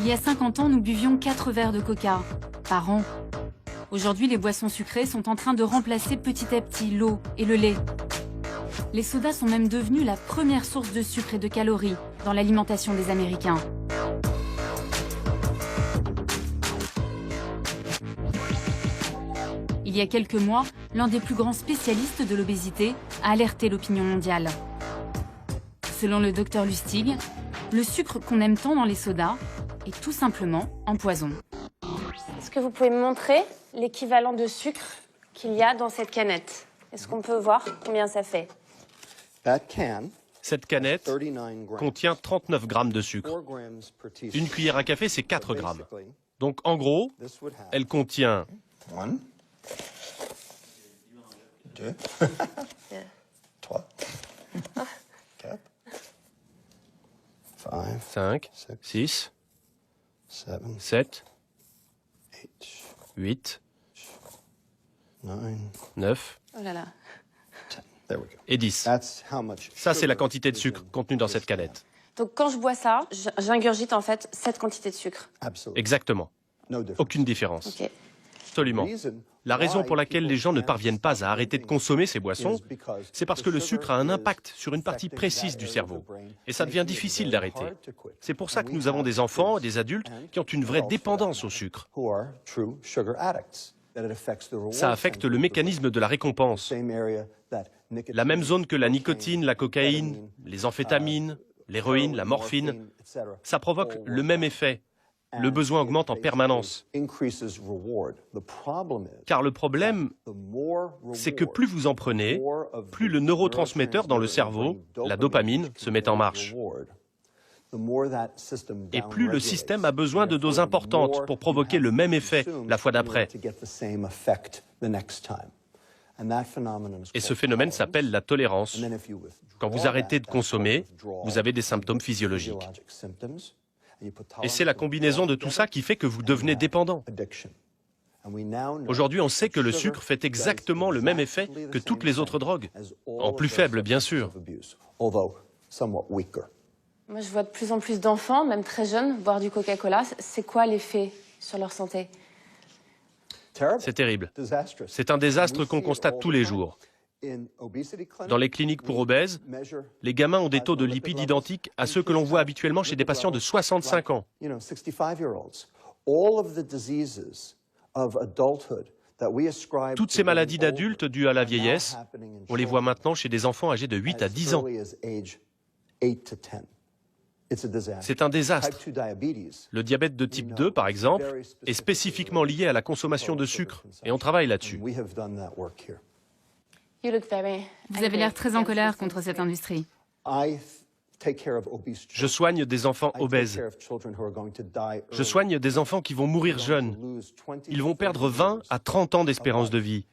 Il y a 50 ans, nous buvions 4 verres de coca par an. Aujourd'hui, les boissons sucrées sont en train de remplacer petit à petit l'eau et le lait. Les sodas sont même devenus la première source de sucre et de calories dans l'alimentation des Américains. Il y a quelques mois, l'un des plus grands spécialistes de l'obésité a alerté l'opinion mondiale. Selon le docteur Lustig, le sucre qu'on aime tant dans les sodas est tout simplement un poison. Est-ce que vous pouvez me montrer l'équivalent de sucre qu'il y a dans cette canette? Est-ce qu'on peut voir combien ça fait? Cette canette contient 39 grammes de sucre. Une cuillère à café, c'est 4 grammes. Donc en gros, elle contient 2, 3, 4, 5, 6, 7, 8, 9 Oh là là. et 10. Ça, c'est la quantité de sucre contenue dans cette canette. Donc quand je bois ça, j'ingurgite en fait cette quantité de sucre. Exactement. Aucune différence. Ok. Absolument. La raison pour laquelle les gens ne parviennent pas à arrêter de consommer ces boissons, c'est parce que le sucre a un impact sur une partie précise du cerveau. Et ça devient difficile d'arrêter. C'est pour ça que nous avons des enfants et des adultes qui ont une vraie dépendance au sucre. Ça affecte le mécanisme de la récompense. La même zone que la nicotine, la cocaïne, les amphétamines, l'héroïne, la morphine. Ça provoque le même effet. Le besoin augmente en permanence. Car le problème, c'est que plus vous en prenez, plus le neurotransmetteur dans le cerveau, la dopamine, se met en marche. Et plus le système a besoin de doses importantes pour provoquer le même effet la fois d'après. Et ce phénomène s'appelle la tolérance. Quand vous arrêtez de consommer, vous avez des symptômes physiologiques. Et c'est la combinaison de tout ça qui fait que vous devenez dépendant. Aujourd'hui, on sait que le sucre fait exactement le même effet que toutes les autres drogues, en plus faible, bien sûr. Moi, je vois de plus en plus d'enfants, même très jeunes, boire du Coca-Cola. C'est quoi l'effet sur leur santé? C'est terrible. C'est un désastre qu'on constate tous les jours. Dans les cliniques pour obèses, les gamins ont des taux de lipides identiques à ceux que l'on voit habituellement chez des patients de 65 ans. Toutes ces maladies d'adultes dues à la vieillesse, on les voit maintenant chez des enfants âgés de 8 à 10 ans. C'est un désastre. Le diabète de type 2, par exemple, est spécifiquement lié à la consommation de sucre, et on travaille là-dessus. Vous avez l'air très en colère contre cette industrie. Je soigne des enfants obèses. Je soigne des enfants qui vont mourir jeunes. Ils vont perdre 20 à 30 ans d'espérance de vie.